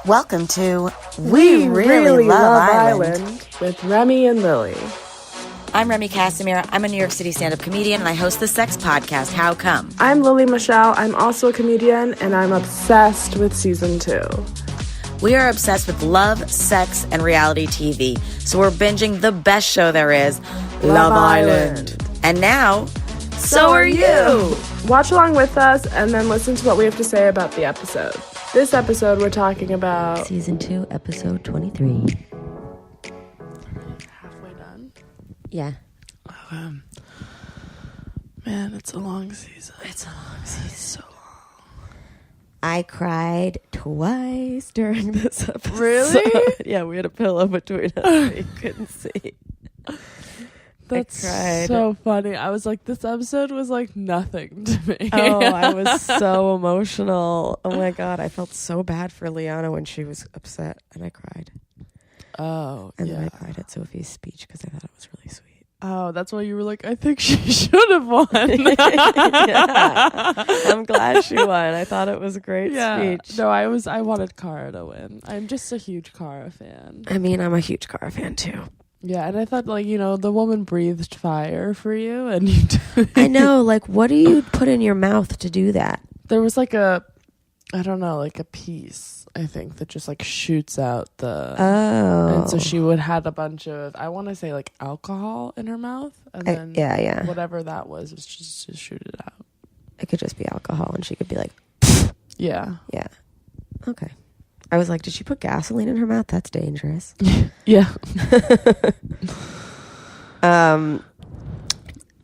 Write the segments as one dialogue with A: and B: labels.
A: Welcome to We Really Love Island
B: with Remy and Lili.
A: I'm Remy Casimir. I'm a New York City stand-up comedian, and I host the sex podcast, How Come?
B: I'm Lili Michelle. I'm also a comedian, and I'm obsessed with season 2.
A: We are obsessed with love, sex, and reality TV, so we're binging the best show there is, Love Island. And now, so are you!
B: Watch along with us, and then listen to what we have to say about the episode. This episode, we're talking about...
A: Season 2, episode 23.
B: Halfway done?
A: Yeah.
B: Man, it's a long season.
A: It's a long season.
B: So long.
A: I cried twice during this episode.
B: Really?
A: Yeah, we had a pillow between us so you couldn't see.
B: That's so funny. I was like, this episode was like nothing to me.
C: Oh, I was so emotional. Oh my God. I felt so bad for Liana when she was upset and I cried.
B: Oh,
C: and
B: yeah.
C: then I cried at Sophie's speech because I thought it was really sweet.
B: Oh, that's why you were like, I think she should have won.
C: Yeah. I'm glad she won. I thought it was a great speech.
B: No, I wanted Cara to win. I'm just a huge Cara fan.
C: I mean, I'm a huge Cara fan too.
B: Yeah, and I thought, like, you know, the woman breathed fire for you, and you
C: I know, like, what do you put in your mouth to do that?
B: There was like a piece, I think, that just like shoots out the...
C: Oh.
B: And so she had a bunch of, I want to say, like, alcohol in her mouth, and then
C: yeah.
B: whatever that was just to shoot it out.
C: It could just be alcohol, and she could be like...
B: Yeah.
C: Yeah. Okay. I was like, did she put gasoline in her mouth? That's dangerous.
B: Yeah.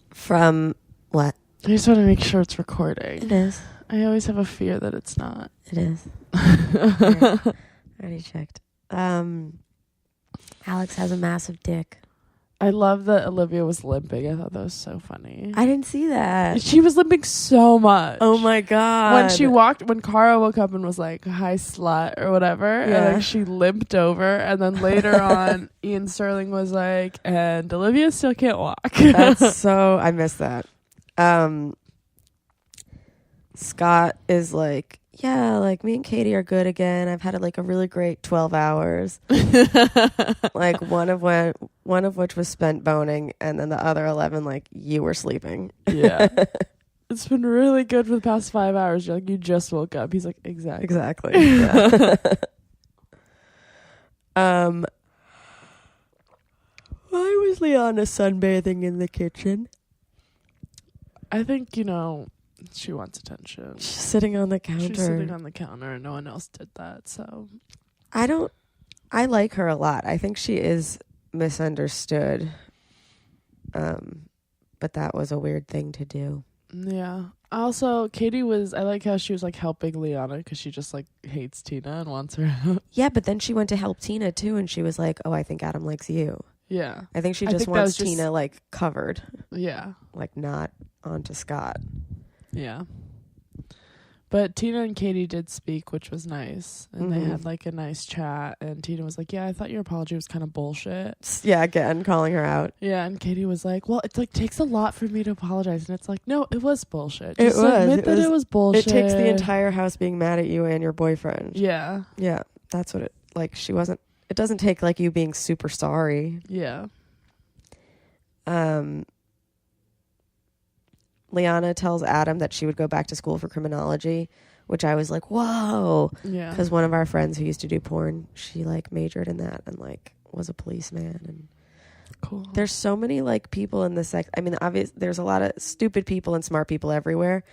C: From what?
B: I just want to make sure it's recording.
C: It is.
B: I always have a fear that it's not.
C: It is. I already checked. Alex has a massive dick.
B: I love that Olivia was limping. I thought that was so funny.
C: I didn't see that.
B: She was limping so much.
C: Oh my God.
B: When Cara woke up and was like, hi slut or whatever, and like she limped over, and then later on Ian Sterling was like, and Olivia still can't walk.
C: That's so, I missed that. Scott is like, yeah, like me and Kady are good again. I've had like a really great 12 hours. Like one of which was spent boning, and then the other 11, like, you were sleeping.
B: Yeah. It's been really good for the past 5 hours. You're like, you just woke up. He's like, exactly.
C: Yeah. Why was Liana sunbathing in the kitchen?
B: I think, you know, she wants attention.
C: She's sitting on the counter.
B: She's sitting on the counter and no one else did that, so.
C: I like her a lot. I think she is misunderstood. But that was a weird thing to do.
B: Yeah. Also, Kady I like how she was like helping Liana because she just like hates Tina and wants her out.
C: Yeah, but then she went to help Tina too, and she was like, oh, I think Adam likes you.
B: Yeah.
C: I think she just wants Tina like covered.
B: Yeah.
C: Like not onto Scott.
B: Yeah. But Tina and Kady did speak, which was nice. And they had like a nice chat. And Tina was like, yeah, I thought your apology was kind of bullshit.
C: Yeah, again, calling her out.
B: Yeah, and Kady was like, well, it like takes a lot for me to apologize. And it's like, no, it was bullshit.
C: Just
B: admit that it was bullshit.
C: It takes the entire house being mad at you and your boyfriend.
B: Yeah.
C: Yeah, that's what it, like, it doesn't take like you being super sorry.
B: Yeah.
C: Liana tells Adam that she would go back to school for criminology, which I was like, whoa.
B: Yeah.
C: Because one of our friends who used to do porn, she like majored in that and like was a policeman. And
B: cool.
C: There's so many like people in the sex. I mean, there's a lot of stupid people and smart people everywhere,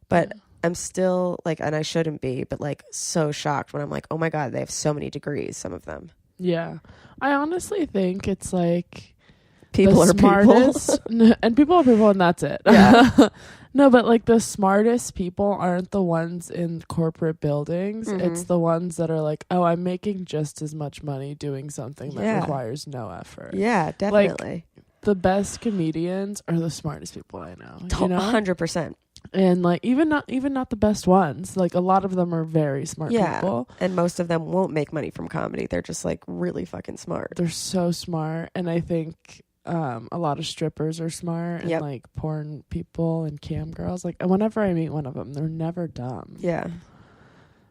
C: but I'm still like, and I shouldn't be, but like so shocked when I'm like, oh my God, they have so many degrees, some of them.
B: Yeah. I honestly think it's like,
C: people are
B: smartest,
C: people.
B: and people are people, and that's it.
C: Yeah.
B: No, but like the smartest people aren't the ones in corporate buildings. It's the ones that are like, oh, I'm making just as much money doing something that requires no effort.
C: Yeah, definitely.
B: Like, the best comedians are the smartest people I know. You know?
C: 100%.
B: And like even not the best ones. Like a lot of them are very smart people.
C: And most of them won't make money from comedy. They're just like really fucking smart.
B: They're so smart. And I think a lot of strippers are smart and like porn people and cam girls. Like whenever I meet one of them, they're never dumb.
C: Yeah.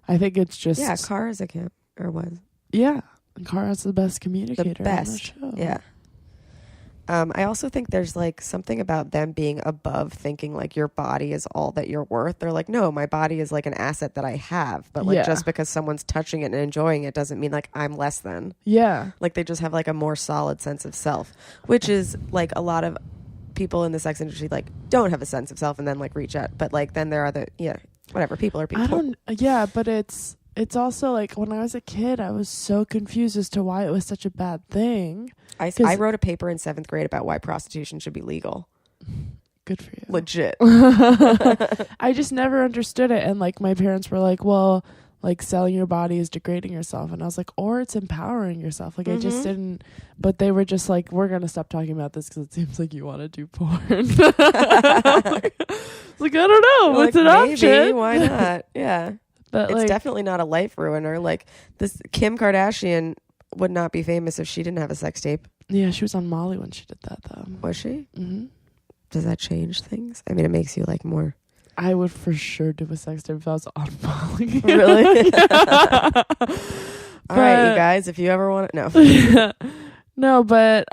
B: I think it's just
C: Kara's a camp or was.
B: Yeah, Kara's the best communicator.
C: The best.
B: On the show.
C: Yeah. I also think there's like something about them being above thinking like your body is all that you're worth. They're like, no, my body is like an asset that I have. But like just because someone's touching it and enjoying it doesn't mean like I'm less than. Yeah. Like they just have like a more solid sense of self, which is like a lot of people in the sex industry like don't have a sense of self and then like reach out. But like then there are whatever, people are people.
B: But it's also like when I was a kid, I was so confused as to why it was such a bad thing.
C: I wrote a paper in 7th grade about why prostitution should be legal.
B: Good for you.
C: Legit.
B: I just never understood it. And like my parents were like, well, like selling your body is degrading yourself. And I was like, or it's empowering yourself. Like I just didn't. But they were just like, we're going to stop talking about this because it seems like you want to do porn. like, I don't know. What's an option?
C: Why not? Yeah. But it's definitely not a life ruiner. Like this Kim Kardashian would not be famous if she didn't have a sex tape.
B: Yeah, she was on Molly when she did that, though.
C: Was she? Mm-hmm. Does that change things? I mean, it makes you like more.
B: I would for sure do a sex tape if I was on Molly.
C: Really? All right, you guys, if you ever want to know.
B: No, but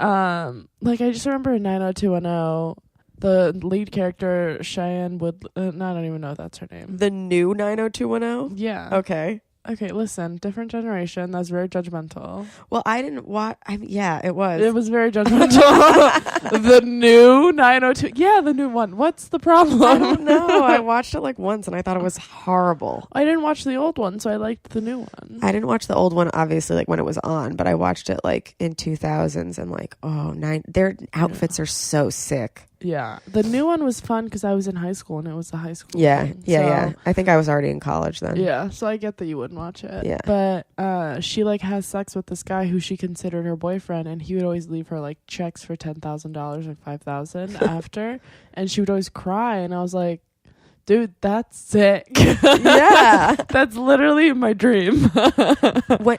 B: like I just remember in 90210. The lead character, Cheyenne Wood... I don't even know if that's her name.
C: The new 90210?
B: Yeah.
C: Okay.
B: Okay, listen. Different generation. That's very judgmental.
C: Well, I didn't watch... yeah, it was.
B: It was very judgmental. The new 902... Yeah, the new one. What's the problem?
C: I don't know. I watched it like once and I thought it was horrible.
B: I didn't watch the old one, so I liked the new one.
C: I didn't watch the old one, obviously, like when it was on, but I watched it like in 2000s and like, their outfits are so sick.
B: Yeah. The new one was fun because I was in high school and it was a high school thing.
C: Yeah. I think I was already in college then.
B: Yeah, so I get that you wouldn't watch it.
C: Yeah.
B: But she like has sex with this guy who she considered her boyfriend, and he would always leave her like checks for $10,000 or $5,000 after, and she would always cry, and I was like, dude, that's sick.
C: Yeah.
B: That's literally my dream.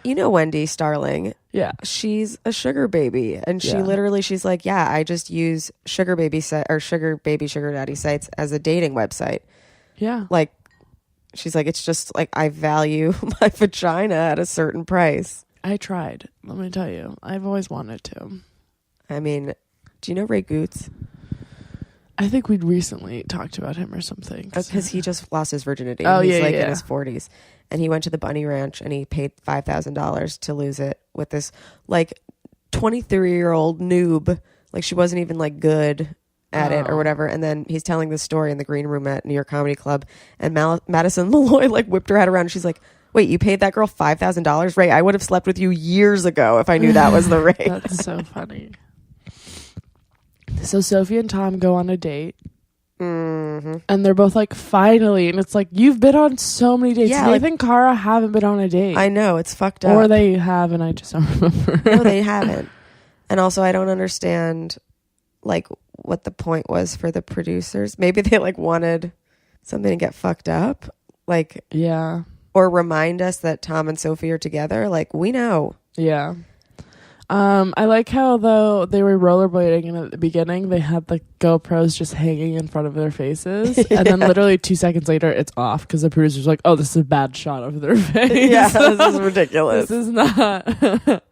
C: You know Wendy Starling?
B: Yeah.
C: She's a sugar baby. And she's like, yeah, I just use sugar baby sugar daddy sites as a dating website.
B: Yeah.
C: Like, she's like, it's just like, I value my vagina at a certain price.
B: I tried. Let me tell you. I've always wanted to.
C: I mean, do you know Ray Goots?
B: I think we'd recently talked about him or something.
C: Because he just lost his virginity.
B: Oh,
C: He's in his 40s. And he went to the Bunny Ranch and he paid $5,000 to lose it with this like 23-year-old noob. Like she wasn't even like good at it or whatever. And then he's telling this story in the green room at New York Comedy Club. And Madison Malloy like whipped her head around. And she's like, wait, you paid that girl $5,000? Ray, I would have slept with you years ago if I knew that was the rate.
B: That's so funny. So Sophie and Tom go on a date.
C: Mm-hmm.
B: And they're both like, finally. And it's like, you've been on so many dates.
C: Yeah,
B: Nathan and Cara haven't been on a date.
C: I know, it's fucked up.
B: Or they have, and I just don't remember.
C: No, they haven't. And also, I don't understand, like, what the point was for the producers. Maybe they, like, wanted something to get fucked up. Like,
B: yeah.
C: Or remind us that Tom and Sophie are together. Like, we know.
B: Yeah. I like how, though, they were rollerblading, and at the beginning, they had the GoPros just hanging in front of their faces. And then literally 2 seconds later, it's off because the producer's like, oh, this is a bad shot of their face.
C: Yeah, this is ridiculous.
B: This is not.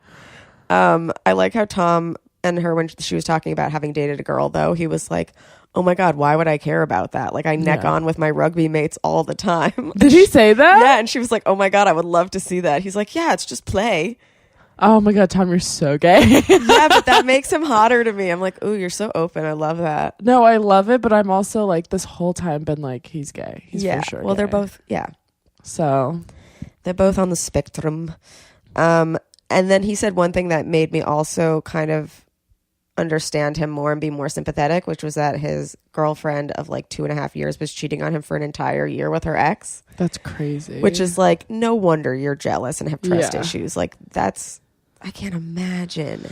C: I like how Tom and her, when she was talking about having dated a girl, though, he was like, oh my God, why would I care about that? Like, I neck on with my rugby mates all the time.
B: Did he say that?
C: Yeah, and she was like, oh my God, I would love to see that. He's like, yeah, it's just play.
B: Oh my God, Tom, you're so gay.
C: Yeah, but that makes him hotter to me. I'm like, ooh, you're so open. I love that.
B: No, I love it, but I'm also like, this whole time been like, he's gay. He's for sure
C: well,
B: gay.
C: they're both,
B: So.
C: They're both on the spectrum. And then he said one thing that made me also kind of understand him more and be more sympathetic, which was that his girlfriend of like 2.5 years was cheating on him for an entire year with her ex.
B: That's crazy.
C: Which is like, no wonder you're jealous and have trust issues. Like, I can't imagine.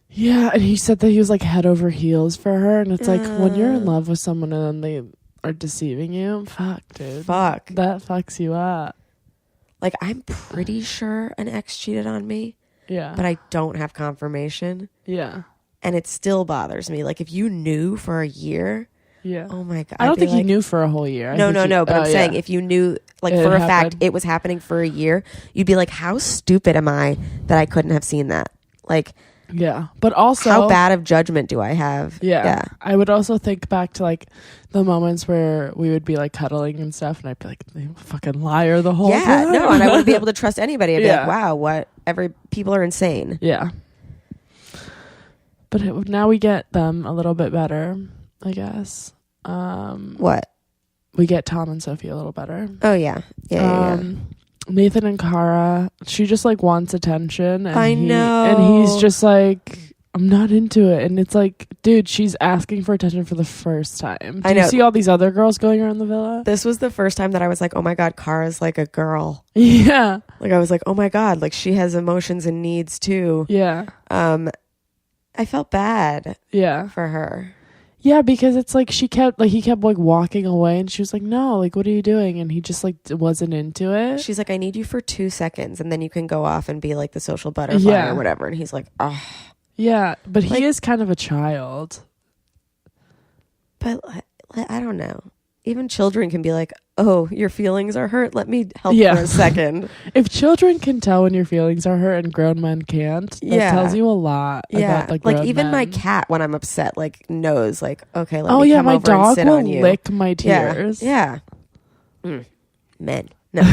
B: Yeah, and he said that he was like head over heels for her, and it's like when you're in love with someone and then they are deceiving you, fuck, dude.
C: Fuck.
B: That fucks you up.
C: Like, I'm pretty sure an ex cheated on me.
B: Yeah.
C: But I don't have confirmation.
B: Yeah.
C: And it still bothers me. Like, if you knew for a year,
B: Yeah.
C: oh my God.
B: I don't think
C: like,
B: he knew for a whole year.
C: No. But I'm saying if you knew, like,
B: It
C: for a fact
B: happened.
C: it was happening for a year, you'd be like, how stupid am I that I couldn't have seen that? Like,
B: Yeah. But also,
C: how bad of judgment do I have?
B: Yeah. I would also think back to like the moments where we would be like cuddling and stuff, and I'd be like, "You fucking liar the whole time."
C: No, and I wouldn't be able to trust anybody. I'd be
B: Yeah.
C: like, wow, people are insane.
B: Yeah. But now we get them a little bit better, I guess.
C: What?
B: We get Tom and Sophie a little better.
C: Oh, yeah. Yeah.
B: Nathan and Cara, she just like wants attention. And
C: I know.
B: And he's just like, I'm not into it. And it's like, dude, she's asking for attention for the first time. Do
C: I know.
B: you see all these other girls going around the villa?
C: This was the first time that I was like, oh my God, Cara's like a girl.
B: Yeah.
C: Like, I was like, oh my God, like she has emotions and needs too.
B: Yeah.
C: I felt bad
B: Yeah.
C: for her.
B: Yeah, because it's like he kept like walking away, and she was like, no, like, what are you doing? And he just like wasn't into it.
C: She's like, I need you for 2 seconds, and then you can go off and be like the social butterfly or whatever. And he's like, oh.
B: Yeah, but
C: Like,
B: he is kind of a child.
C: But I don't know. Even children can be like, oh, your feelings are hurt. Let me help
B: Yeah.
C: for a second.
B: If children can tell when your feelings are hurt and grown men can't, that tells you a lot about the grown
C: like even
B: men.
C: my cat, when I'm upset, like knows, like, okay, let
B: oh
C: me
B: yeah,
C: come
B: my
C: over and
B: dog
C: sit
B: will
C: on you.
B: lick my tears.
C: Yeah. Men. No.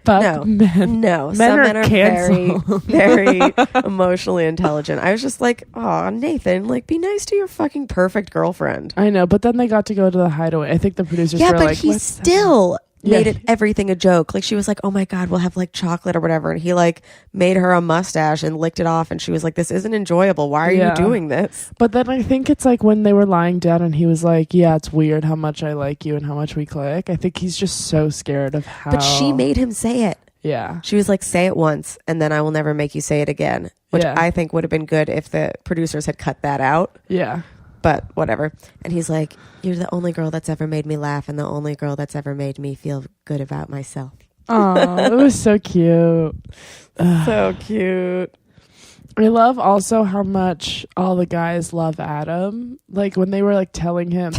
B: Fuck
C: No.
B: men.
C: No.
B: Men
C: Some
B: are
C: men are very,
B: canceled.
C: very emotionally intelligent. I was just like, oh, Nathan, like, be nice to your fucking perfect girlfriend.
B: I know, but then they got to go to the hideaway. I think the producers
C: Yeah,
B: were
C: but
B: like,
C: he
B: "What's
C: still made
B: Yeah.
C: it everything a joke. Like, she was like, oh my God, we'll have like chocolate or whatever. And he like made her a mustache and licked it off. And she was like, this isn't enjoyable. Why are
B: Yeah.
C: you doing this?
B: But then I think it's like when they were lying down and he was like, yeah, it's weird how much I like you and how much we click. I think he's just so scared of how.
C: But she made him say it.
B: Yeah.
C: She was like, say it once and then I will never make you say it again. Which
B: Yeah.
C: I think would have been good if the producers had cut that out.
B: Yeah.
C: But whatever. And he's like, you're the only girl that's ever made me laugh and the only girl that's ever made me feel good about myself.
B: Oh, it was so cute.
C: So cute.
B: I love also how much all the guys love Adam. Like when they were like telling him,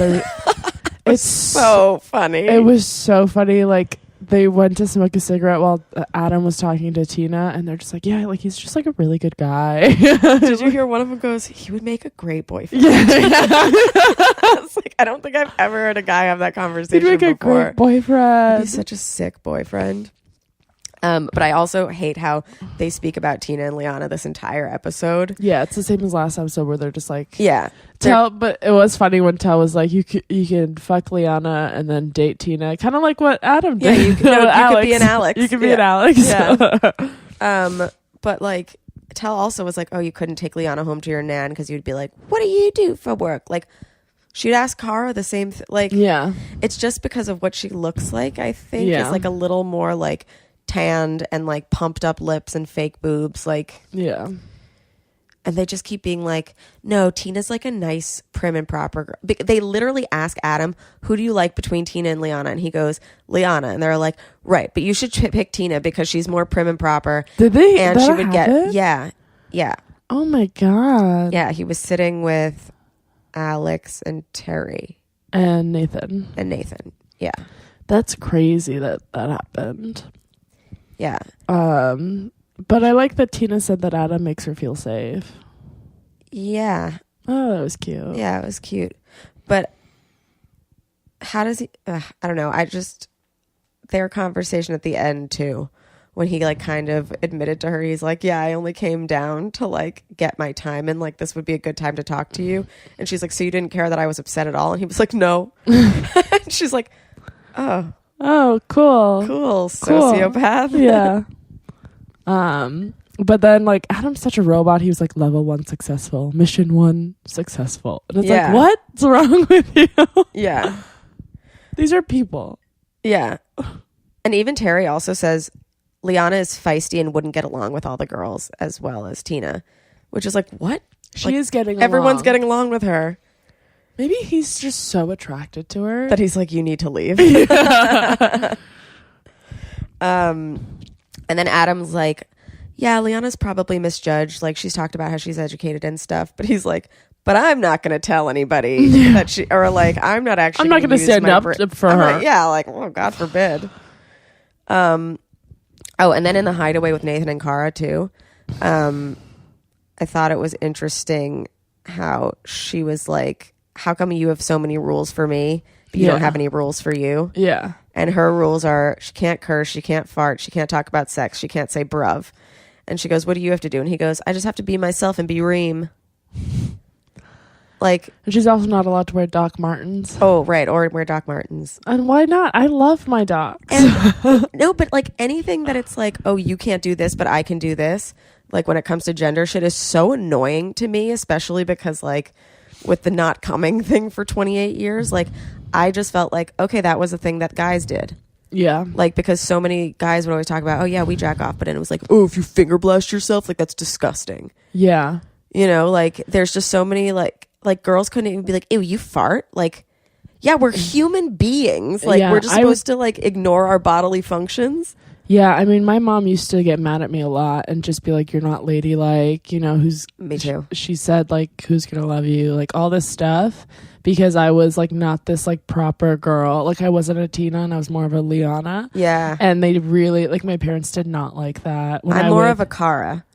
B: it's
C: So funny.
B: It was so funny. Like they went to smoke a cigarette while Adam was talking to Tina, and they're just like, yeah, like he's just like a really good guy.
C: Did you hear one of them goes, he would make a great boyfriend?
B: Yeah.
C: It's like, I don't think I've ever heard a guy have that conversation
B: He'd make a
C: before.
B: great boyfriend.
C: He's such a sick boyfriend. But I also hate how they speak about Tina and Liana this entire episode.
B: Yeah, it's the same as last episode where they're just like,
C: Yeah.
B: Tell. But it was funny when Tell was like, you can fuck Liana and then date Tina, kind of like what Adam
C: Yeah,
B: did.
C: you could be an Alex.
B: You could be
C: Yeah.
B: an Alex.
C: Yeah. But like, Tell also was like, oh, you couldn't take Liana home to your nan because you'd be like, what do you do for work? Like, she'd ask Cara the same like,
B: Yeah.
C: it's just because of what she looks like, I think.
B: Yeah.
C: Is like a little more like tanned and like pumped up lips and fake boobs, like.
B: Yeah.
C: And they just keep being like, no, Tina's like a nice, prim and proper girl. They literally ask Adam, who do you like between Tina and Liana? And he goes, Liana. And they're like, right, but you should pick Tina because she's more prim and proper.
B: Did they?
C: And she would
B: happen?
C: get, yeah.
B: Oh my God.
C: Yeah, he was sitting with Alex and Terry.
B: And Nathan.
C: And Nathan. Yeah.
B: That's crazy that happened.
C: Yeah.
B: But I like that Tina said that Adam makes her feel safe.
C: Yeah.
B: Oh, that was cute.
C: Yeah, it was cute. But how does he, I don't know. Their conversation at the end too, when he like kind of admitted to her, he's like, yeah, I only came down to like get my time and like this would be a good time to talk to you. And she's like, so you didn't care that I was upset at all? And he was like, no. And she's like, oh,
B: Cool.
C: sociopath.
B: Yeah. But then like Adam's such a robot. He was like level 1 successful, mission 1 successful. And it's
C: Yeah.
B: like, what's wrong with you?
C: Yeah.
B: These are people.
C: Yeah. And even Terry also says Liana is feisty and wouldn't get along with all the girls as well as Tina, which is like, what?
B: She
C: Like,
B: is getting
C: everyone's
B: along.
C: getting along with her.
B: Maybe he's just so attracted to her
C: That he's like, you need to leave. And then Adam's like, yeah, Liana's probably misjudged. Like, she's talked about how she's educated and stuff. But he's like, but I'm not going to tell anybody that she, or like, I'm not going to
B: stand up for her.
C: Like, oh, God forbid. Oh, and then in the hideaway with Nathan and Cara too, I thought it was interesting how she was like, how come you have so many rules for me, but you don't have any rules for you?
B: Yeah.
C: And her rules are, she can't curse, she can't fart, she can't talk about sex, she can't say bruv. And she goes, what do you have to do? And he goes, I just have to be myself and be Reem. Like,
B: and she's also not allowed to wear Doc Martens.
C: Oh, right. Or wear Doc Martens.
B: And why not? I love my Docs.
C: And, no, but like anything that it's like, oh, you can't do this, but I can do this. Like when it comes to gender shit is so annoying to me, especially because like with the not coming thing for 28 years, like I just felt like, okay, that was a thing that guys did.
B: Yeah.
C: Like, because so many guys would always talk about, oh yeah, we jack off, but then it was like, oh, if you finger blast yourself, like that's disgusting.
B: Yeah.
C: You know, like there's just so many like girls couldn't even be like, ew, you fart? Like, yeah, we're human beings. Like we're just supposed to like ignore our bodily functions.
B: Yeah, I mean, my mom used to get mad at me a lot and just be like, you're not ladylike, you know,
C: Me too.
B: She said, like, who's gonna love you? Like, all this stuff, because I was, like, not this, like, proper girl. Like, I wasn't a Tina and I was more of a Liana.
C: Yeah.
B: And they really, like, my parents did not like that.
C: I'm more of a Cara.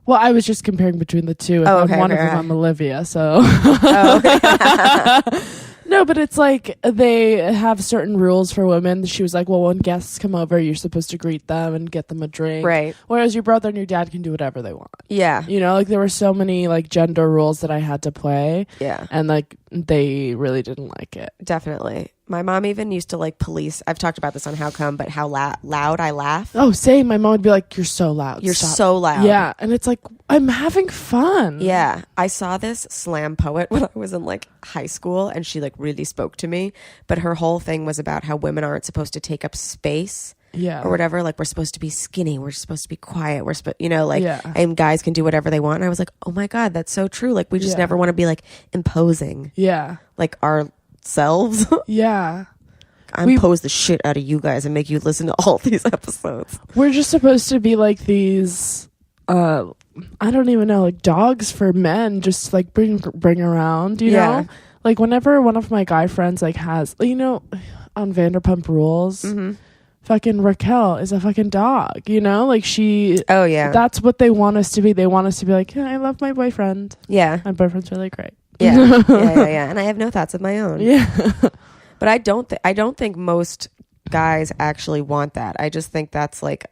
B: Well, I was just comparing between the two. If I'm one of them, I'm Olivia, so.
C: Oh, okay.
B: No, but it's like they have certain rules for women. She was like, well, when guests come over, you're supposed to greet them and get them a drink.
C: Right.
B: Whereas your brother and your dad can do whatever they want.
C: Yeah.
B: You know, like there were so many like gender rules that I had to play.
C: Yeah.
B: And like they really didn't like it.
C: Definitely. My mom even used to like police. I've talked about this on How Come, but how loud I laugh.
B: Oh, same. My mom would be like, you're so loud.
C: You're
B: Stop.
C: so loud.
B: Yeah. And it's like, I'm having fun.
C: Yeah. I saw this slam poet when I was in like high school and she like really spoke to me. But her whole thing was about how women aren't supposed to take up space.
B: Yeah.
C: Or whatever. Like we're supposed to be skinny. We're supposed to be quiet. We're supposed, you know, like,
B: yeah.
C: And guys can do whatever they want. And I was like, oh my God, that's so true. Like we just never want to be like imposing.
B: Yeah.
C: Like ourselves.
B: Yeah.
C: Impose the shit out of you guys and make you listen to all these episodes.
B: We're just supposed to be like these I don't even know, like dogs for men, just like bring around, you know? Like whenever one of my guy friends like has, you know, on Vanderpump Rules, fucking Raquel is a fucking dog, you know? Like she that's what they want us to be. They want us to be like, yeah, I love my boyfriend.
C: Yeah.
B: My boyfriend's really great.
C: Yeah. Yeah. And I have no thoughts of my own.
B: Yeah.
C: But I don't think most guys actually want that. I just think that's like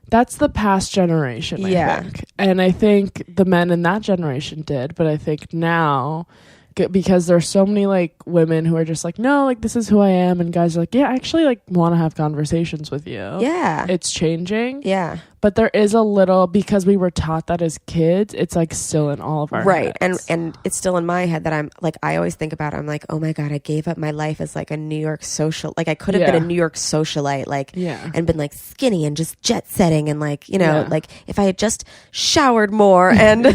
B: that's the past generation, I think. And I think the men in that generation did, but I think now, because there's so many like women who are just like, no, like this is who I am, and guys are like, yeah, I actually like want to have conversations with you.
C: Yeah.
B: It's changing.
C: Yeah.
B: But there is a little, because we were taught that as kids, it's like still in all of our heads.
C: And it's still in my head that I'm like, I always think about it, I'm like, oh my God, I gave up my life as like a New York social, like I could have been a New York socialite, like, and been like skinny and just jet setting and like, you know, like if I had just showered more and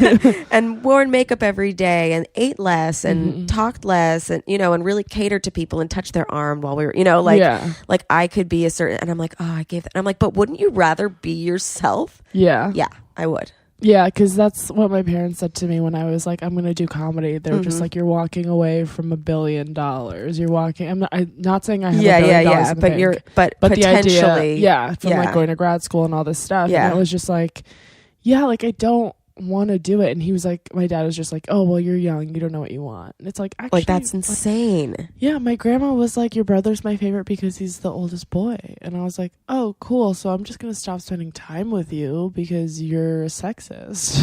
C: and worn makeup every day and ate less and talked less and, you know, and really catered to people and touched their arm while we were, you know, like I could be a certain, and I'm like, oh, I gave that. And I'm like, but wouldn't you rather be yourself? Yeah, I would.
B: Yeah, because that's what my parents said to me when I was like, I'm going to do comedy. They were just like, you're walking away from $1 billion. You're walking. I'm not saying I have $1 billion.
C: But you're, but potentially,
B: the idea, from like going to grad school and all this stuff.
C: Yeah.
B: And it was just like, like I don't want to do it. And he was like, my dad was just like, oh, well, you're young, you don't know what you want. And it's like, actually,
C: like that's insane.
B: Yeah, my grandma was like, your brother's my favorite because he's the oldest boy. And I was like, oh, cool, so I'm just gonna stop spending time with you because you're a sexist.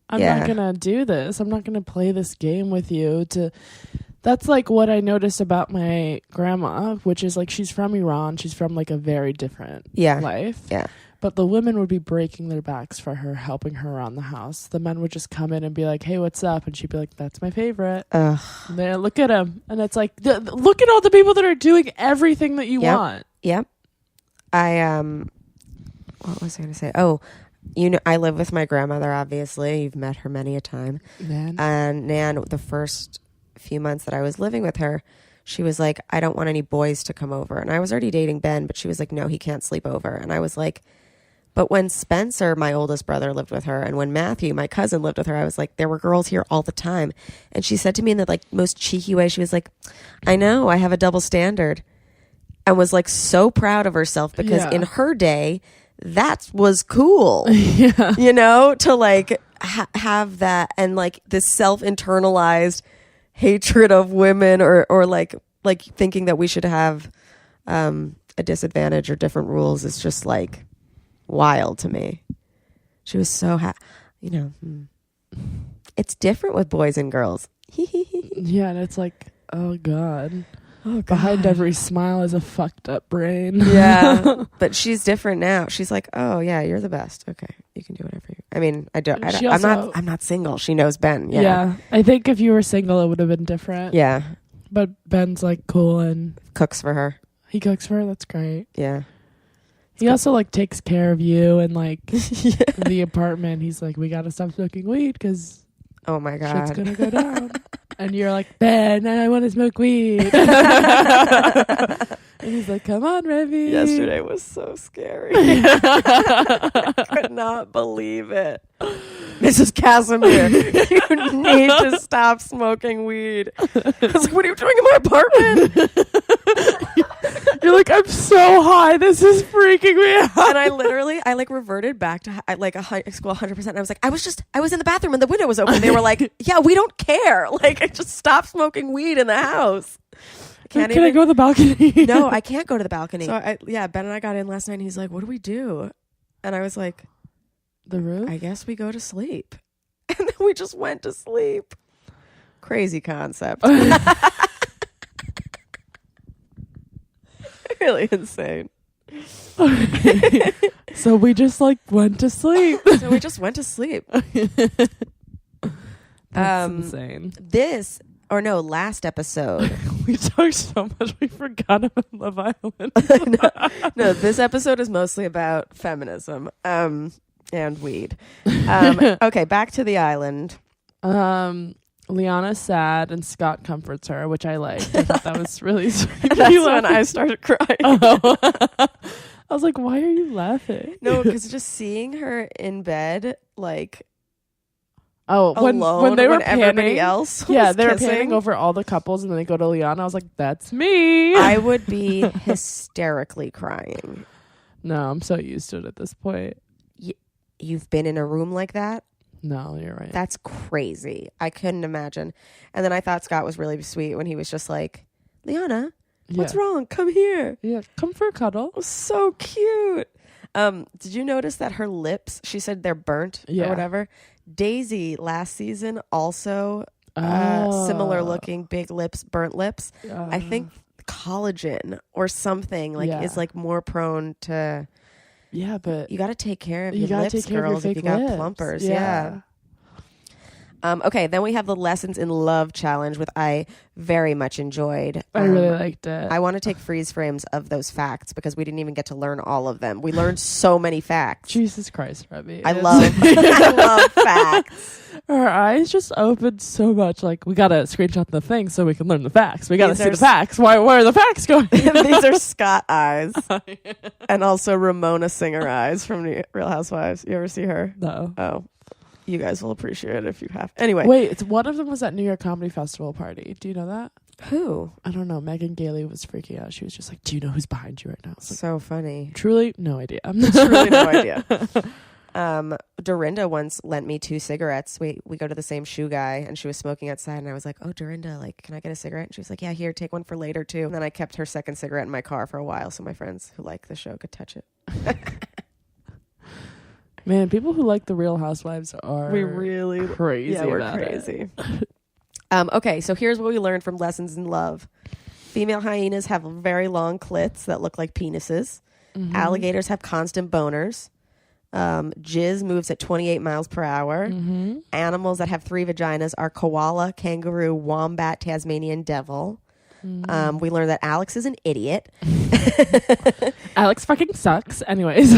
B: I'm not gonna do this. I'm not gonna play this game with you. That's like what I noticed about my grandma, which is like she's from Iran. She's from like a very different life. Yeah. But the women would be breaking their backs for her, helping her around the house. The men would just come in and be like, hey, what's up? And she'd be like, that's my favorite. There, look at him. And it's like, look at all the people that are doing everything that you want.
C: Yep. What was I going to say? Oh, you know, I live with my grandmother, obviously. You've met her many a time. And Nan, the first few months that I was living with her, she was like, I don't want any boys to come over. And I was already dating Ben, but she was like, no, he can't sleep over. And I was like, But when Spencer, my oldest brother, lived with her, and when Matthew, my cousin, lived with her, I was like, there were girls here all the time. And she said to me in the like most cheeky way, she was like, I know, I have a double standard. And was like so proud of herself because in her day, that was cool. You know, to like have that, and like this self-internalized hatred of women, or like thinking that we should have a disadvantage or different rules is just like wild to me. She was so you know, it's different with boys and girls.
B: Yeah, and it's like, oh God. Behind every smile is a fucked up brain.
C: Yeah. But she's different now. She's like, oh yeah, you're the best. Okay, you can do whatever you. I mean, I'm not single. She knows Ben.
B: Yeah. I think if you were single, it would have been different.
C: Yeah.
B: But Ben's like cool and
C: cooks for her.
B: He cooks for her. That's great.
C: Yeah.
B: He also like takes care of you and like the apartment. He's like, we got to stop smoking weed because
C: oh my God,
B: shit's gonna go down. And you're like, Ben, I want to smoke weed. And he's like, come on, Remy.
C: Yesterday was so scary. I could not believe it. Mrs. Casimir, you need to stop smoking weed. I was like, what are you doing in my apartment?
B: You're like, I'm so high. This is freaking me out.
C: And I like reverted back to like a high school 100%. And I was like, I was in the bathroom and the window was open. They were like, yeah, we don't care. Like, I just stopped smoking weed in the house.
B: Can I go to the balcony?
C: No, I can't go to the balcony. So Ben and I got in last night and he's like, what do we do? And I was like,
B: the roof?
C: I guess we go to sleep. And then we just went to sleep. Crazy concept. Really insane.
B: So we just like went to sleep. That's insane.
C: Last episode.
B: We talked so much we forgot about Love Island.
C: No, this episode is mostly about feminism and weed. Okay, back to the island.
B: Liana's sad and Scott comforts her, which I liked. I thought that was really sweet.
C: That's when I started crying.
B: Oh. I was like, why are you laughing?
C: No, because just seeing her in bed, like,
B: alone when they were panning,
C: everybody else
B: they were
C: kissing.
B: panning over all the couples, and then they go to Liana. I was like, that's me.
C: I would be hysterically crying.
B: No, I'm so used to it at this point.
C: You've been in a room like that?
B: No, you're right.
C: That's crazy. I couldn't imagine. And then I thought Scott was really sweet when he was just like, Liana, what's wrong? Come here.
B: Yeah, come for a cuddle.
C: It was so cute. Did you notice that her lips, she said they're burnt or whatever? Daisy last season also similar looking big lips, burnt lips. I think collagen or something is like more prone to.
B: Yeah, but
C: you got to take care of your lips, girls, if you got plumpers. Yeah. Okay, then we have the Lessons in Love challenge, which I very much enjoyed.
B: I really liked it.
C: I want to take freeze frames of those facts because we didn't even get to learn all of them. We learned so many facts.
B: Jesus Christ, Remy.
C: I love facts.
B: Our eyes just opened so much. Like, we got to screenshot the thing so we can learn the facts. We got to see the facts. Where are the facts going?
C: These are Scott eyes. And also Ramona Singer eyes from the Real Housewives. You ever see her?
B: No.
C: Oh. You guys will appreciate it if you have. Anyway.
B: Wait, one of them was at New York Comedy Festival party. Do you know that?
C: Who?
B: I don't know. Megan Gailey was freaking out. She was just like, do you know who's behind you right now? Like,
C: so funny.
B: Truly, no idea.
C: Truly no idea. Dorinda once lent me 2 cigarettes. We go to the same shoe guy and she was smoking outside and I was like, oh, Dorinda, like, can I get a cigarette? And she was like, yeah, here, take one for later too. And then I kept her second cigarette in my car for a while so my friends who like the show could touch it.
B: Man, people who like the Real Housewives are
C: really
B: crazy.
C: Yeah, we're crazy. Okay, so here's what we learned from Lessons in Love. Female hyenas have very long clits that look like penises. Mm-hmm. Alligators have constant boners. Jizz moves at 28 miles per hour. Mm-hmm. Animals that have 3 vaginas are koala, kangaroo, wombat, Tasmanian devil. Mm-hmm. We learned that Alex is an idiot.
B: Alex fucking sucks. Anyways.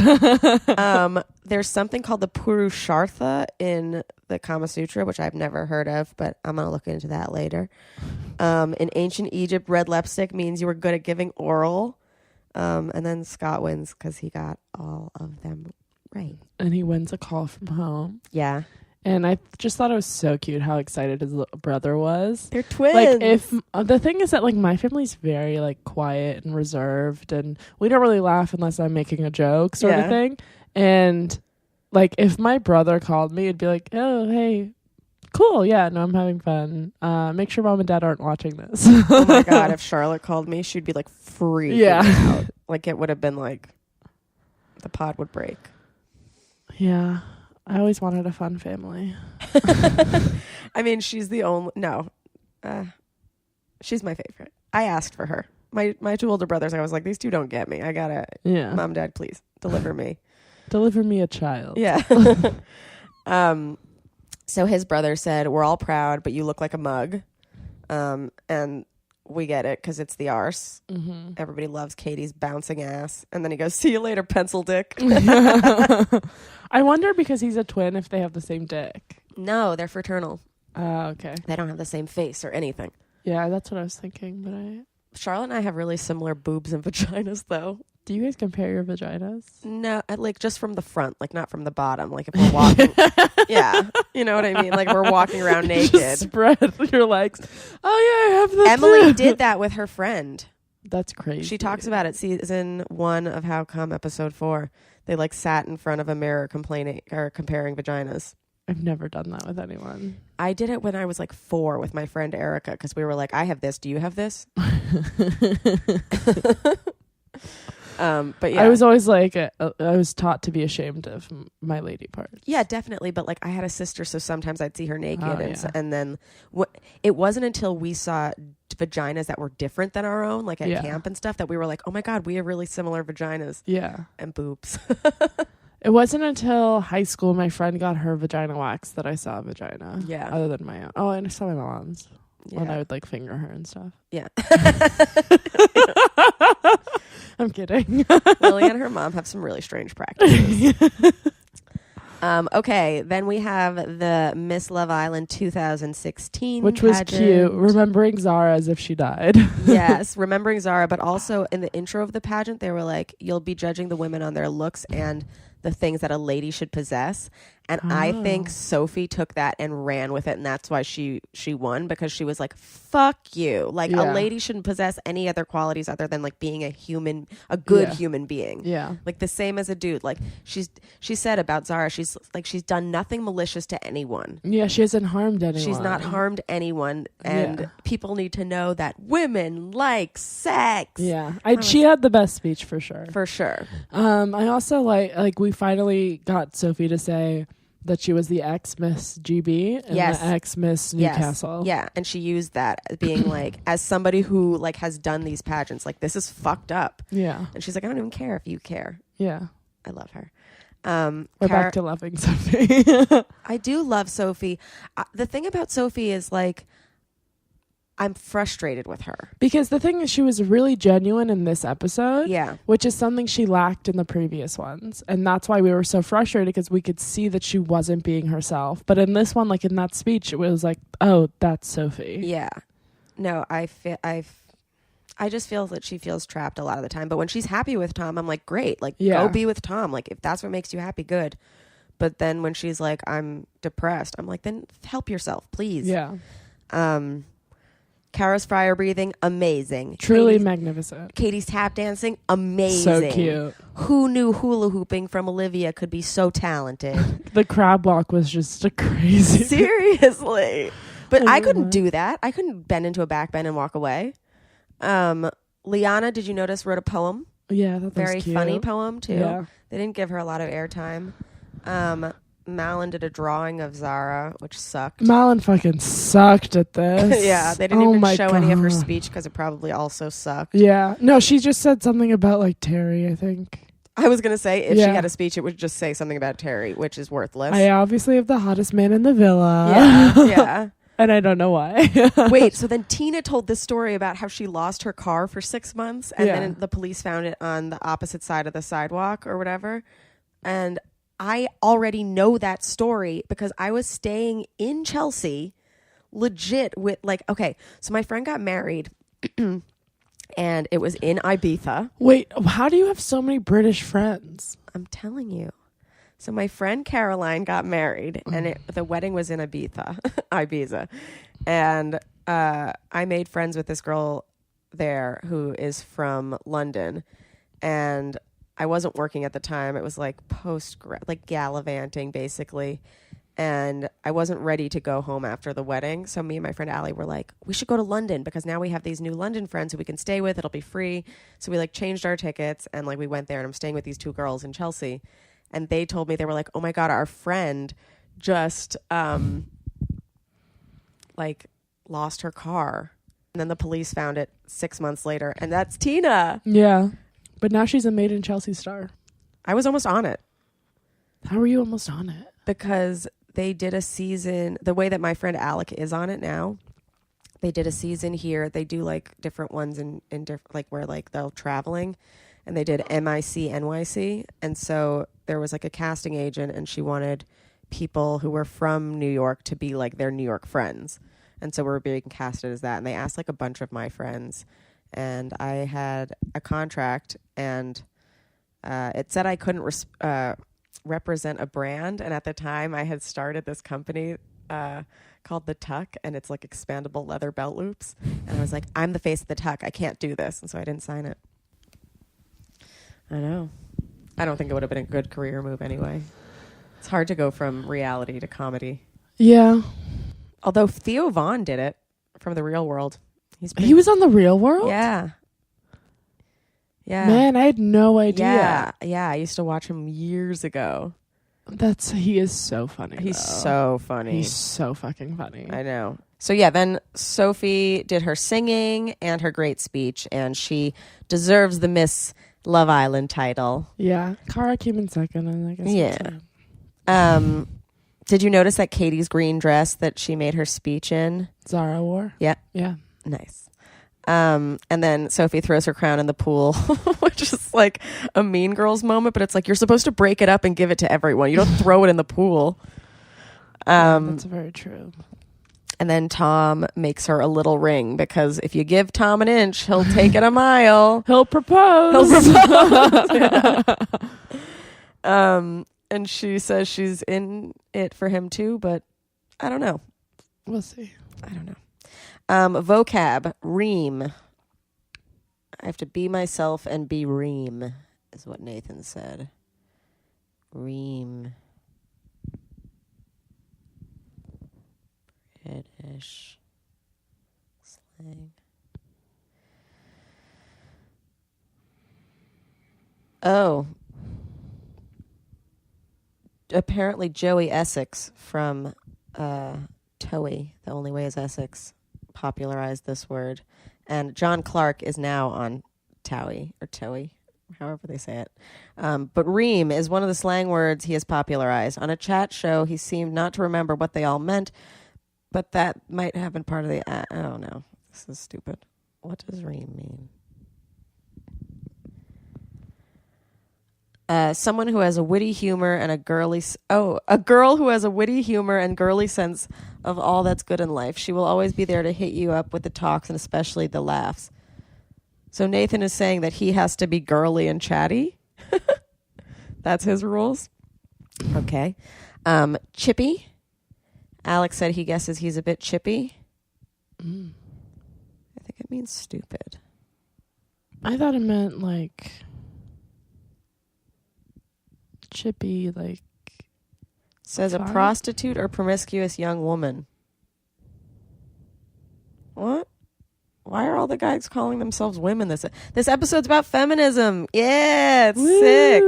C: There's something called the Purushartha in the Kama Sutra, which I've never heard of, but I'm going to look into that later. In ancient Egypt, red lipstick means you were good at giving oral. And then Scott wins because he got all of them Right.
B: And he wins a call from home.
C: Yeah.
B: And I just thought it was so cute how excited his little brother was.
C: They're twins.
B: Like, if the thing is that, like, my family's very, like, quiet and reserved, and we don't really laugh unless I'm making a joke sort of thing. And, like, if my brother called me, it'd be like, oh, hey, cool. Yeah, no, I'm having fun. Make sure mom and dad aren't watching this.
C: Oh, my God. If Charlotte called me, she'd be, like, freaking out. Like, it would have been, like, the pod would break.
B: Yeah. I always wanted a fun family.
C: I mean, she's the only... No. She's my favorite. I asked for her. My two older brothers, I was like, these two don't get me. I gotta...
B: Yeah.
C: Mom, Dad, please, deliver me.
B: Deliver me a child.
C: Yeah. So his brother said, we're all proud, but you look like a mug. And we get it, because it's the arse. Mm-hmm. Everybody loves Kady's bouncing ass. And then he goes, see you later, pencil dick.
B: I wonder, because he's a twin, if they have the same dick.
C: No, they're fraternal.
B: Okay.
C: They don't have the same face or anything.
B: Yeah, that's what I was thinking. But
C: Charlotte and I have really similar boobs and vaginas, though.
B: Do you guys compare your vaginas?
C: No, like just from the front, like not from the bottom. Like if we're walking, yeah, you know what I mean. Like we're walking around naked.
B: Just spread your legs. Oh yeah, I have that.
C: Emily
B: too.
C: did that with her friend.
B: That's crazy.
C: She talks about it. Season 1 of How Come, episode 4. They like sat in front of a mirror complaining or comparing vaginas.
B: I've never done that with anyone.
C: I did it when I was like 4 with my friend Erica, because we were like, I have this. Do you have this? But yeah,
B: I was always like, I was taught to be ashamed of my lady parts.
C: Yeah, definitely. But like I had a sister, so sometimes I'd see her naked.
B: Oh,
C: And then it wasn't until we saw vaginas that were different than our own, like at camp and stuff, that we were like, oh my God, we have really similar vaginas.
B: Yeah.
C: And boobs.
B: It wasn't until high school my friend got her vagina wax that I saw a vagina.
C: Yeah.
B: Other than my own. Oh, and I saw my mom's.
C: Yeah.
B: When I would like finger her and stuff.
C: Yeah.
B: I'm kidding.
C: Lily and her mom have some really strange practices. Okay, then we have the Miss Love Island 2016
B: which was
C: pageant.
B: cute, remembering Zara as if she died.
C: Yes, remembering Zara, but also in the intro of the pageant, they were like, you'll be judging the women on their looks and the things that a lady should possess. And I think Sophie took that and ran with it, and that's why she won, because she was like, fuck you. Like, a lady shouldn't possess any other qualities other than like being a good human being.
B: Yeah.
C: Like the same as a dude. Like she said about Zara, she's done nothing malicious to anyone.
B: Yeah, she hasn't harmed anyone.
C: She's not harmed anyone, and people need to know that women like sex.
B: Yeah. She had the best speech for sure.
C: For sure.
B: I also like we finally got Sophie to say that she was the ex-Miss GB and the ex-Miss Newcastle.
C: Yeah, and she used that as being like, as somebody who like has done these pageants, like this is fucked up.
B: Yeah.
C: And she's like, I don't even care if you care.
B: Yeah.
C: I love her.
B: We're back to loving Sophie.
C: I do love Sophie. The thing about Sophie is like, I'm frustrated with her.
B: Because the thing is, she was really genuine in this episode.
C: Yeah.
B: Which is something she lacked in the previous ones. And that's why we were so frustrated, because we could see that she wasn't being herself. But in this one, like in that speech, it was like, oh, that's Sophie.
C: Yeah. No, I just feel that she feels trapped a lot of the time. But when she's happy with Tom, I'm like, great. Like, go be with Tom. Like, if that's what makes you happy, good. But then when she's like, I'm depressed, I'm like, then help yourself, please.
B: Yeah.
C: Kara's fire breathing, amazing.
B: Truly magnificent.
C: Kady's tap dancing, amazing.
B: So cute.
C: Who knew hula hooping from Olivia could be so talented?
B: The crab walk was just a crazy.
C: Seriously. But I couldn't do that. I couldn't bend into a back bend and walk away. Liana, did you notice, wrote a poem?
B: Yeah, that was
C: very
B: cute.
C: funny poem too.
B: Yeah.
C: They didn't give her a lot of airtime. Malin did a drawing of Zara, which sucked.
B: Malin fucking sucked at this.
C: Yeah, they didn't even show any of her speech because it probably also sucked.
B: Yeah. No, she just said something about like Terry, I think.
C: I was going to say, if she had a speech, it would just say something about Terry, which is worthless.
B: I obviously have the hottest man in the villa.
C: Yeah, yeah.
B: And I don't know why.
C: Wait, so then Tina told this story about how she lost her car for 6 months, and then the police found it on the opposite side of the sidewalk or whatever. And I already know that story because I was staying in Chelsea legit with like, okay, so my friend got married and it was in Ibiza.
B: Wait, how do you have so many British friends?
C: I'm telling you. So my friend Caroline got married, and the wedding was in Ibiza. And I made friends with this girl there who is from London. And I wasn't working at the time. It was like like gallivanting, basically. And I wasn't ready to go home after the wedding. So me and my friend Allie were like, we should go to London because now we have these new London friends who we can stay with. It'll be free. So we like changed our tickets and like we went there, and I'm staying with these two girls in Chelsea. And they told me, they were like, oh my God, our friend just like lost her car. And then the police found it 6 months later. And that's Tina.
B: Yeah. But now she's a Made in Chelsea star.
C: I was almost on it.
B: How were you almost on it?
C: Because they did a season, the way that my friend Alec is on it now, they did a season here. They do like different ones in different, like where like they're traveling, and they did MIC NYC. And so there was like a casting agent, and she wanted people who were from New York to be like their New York friends. And so we're being casted as that. And they asked like a bunch of my friends, and I had a contract, and it said I couldn't represent a brand. And at the time I had started this company called The Tuck, and it's like expandable leather belt loops. And I was like, I'm the face of The Tuck. I can't do this. And so I didn't sign it. I know. I don't think it would have been a good career move anyway. It's hard to go from reality to comedy.
B: Yeah.
C: Although Theo Vaughn did it from The Real World.
B: He was on The Real World?
C: Yeah. Yeah.
B: Man, I had no idea.
C: Yeah. I used to watch him years ago.
B: He is so funny.
C: He's so funny.
B: He's so fucking funny.
C: I know. So yeah, then Sophie did her singing and her great speech, and she deserves the Miss Love Island title.
B: Yeah. Cara came in second, and I guess.
C: Yeah. Did you notice that Kady's green dress that she made her speech in?
B: Zara wore?
C: Yeah.
B: Yeah.
C: Nice. And then Sophie throws her crown in the pool, which is like a Mean Girls moment, but it's like you're supposed to break it up and give it to everyone. You don't throw it in the pool.
B: That's very true.
C: And then Tom makes her a little ring, because if you give Tom an inch, he'll take it a mile.
B: He'll propose.
C: Yeah. And she says she's in it for him too, but I don't know.
B: We'll see.
C: I don't know. Vocab, Reem. I have to be myself and be Reem, is what Nathan said. Reem. British slang. Oh. Apparently Joey Essex from Towie, The Only Way is Essex, popularized this word. And John Clark is now on Towie, or Towie, however they say it. But Reem is one of the slang words he has popularized. On a chat show, he seemed not to remember what they all meant, but that might have been part of the... I don't know. This is stupid. What does Reem mean? Someone who has a witty humor and a girl who has a witty humor and girly sense of all that's good in life. She will always be there to hit you up with the talks and especially the laughs. So Nathan is saying that he has to be girly and chatty. That's his rules. Okay. Chippy. Alex said he guesses he's a bit chippy. I think it means stupid.
B: I thought it meant like... chippy, like...
C: Says a prostitute or promiscuous young woman. What? Why are all the guys calling themselves women? This episode's about feminism. Yeah, it's
B: Woo!
C: sick.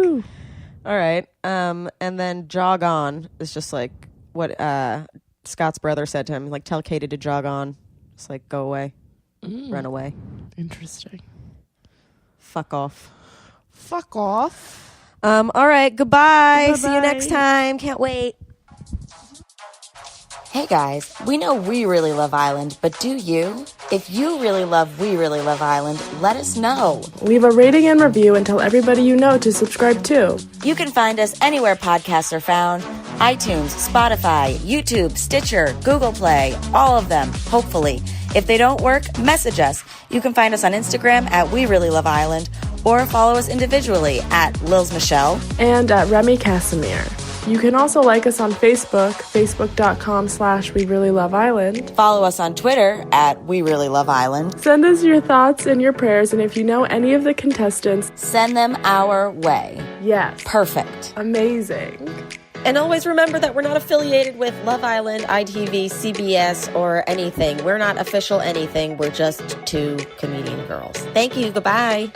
C: All right. And then jog on is just like what Scott's brother said to him. Like, tell Kady to jog on. It's like, go away. Run away.
B: Interesting.
C: Fuck off.
B: Fuck off.
C: All right. Goodbye.
B: Bye-bye.
C: See you next time. Can't wait.
A: Hey guys, we know we really love Island, but do you? If you really love We Really Love Island, let us know.
B: Leave a rating and review and tell everybody you know to subscribe too.
A: You can find us anywhere podcasts are found. iTunes, Spotify, YouTube, Stitcher, Google Play, all of them, hopefully. If they don't work, message us. You can find us on Instagram at We Really Love Island, or follow us individually at Lils Michelle
B: And at Remy Casimir. You can also like us on Facebook, facebook.com/We Really Love Island.
A: Follow us on Twitter at We Really Love Island.
B: Send us your thoughts and your prayers, and if you know any of the contestants,
A: send them our way.
B: Yes.
A: Perfect.
B: Amazing.
C: And always remember that we're not affiliated with Love Island, ITV, CBS, or anything. We're not official anything. We're just two comedian girls. Thank you. Goodbye.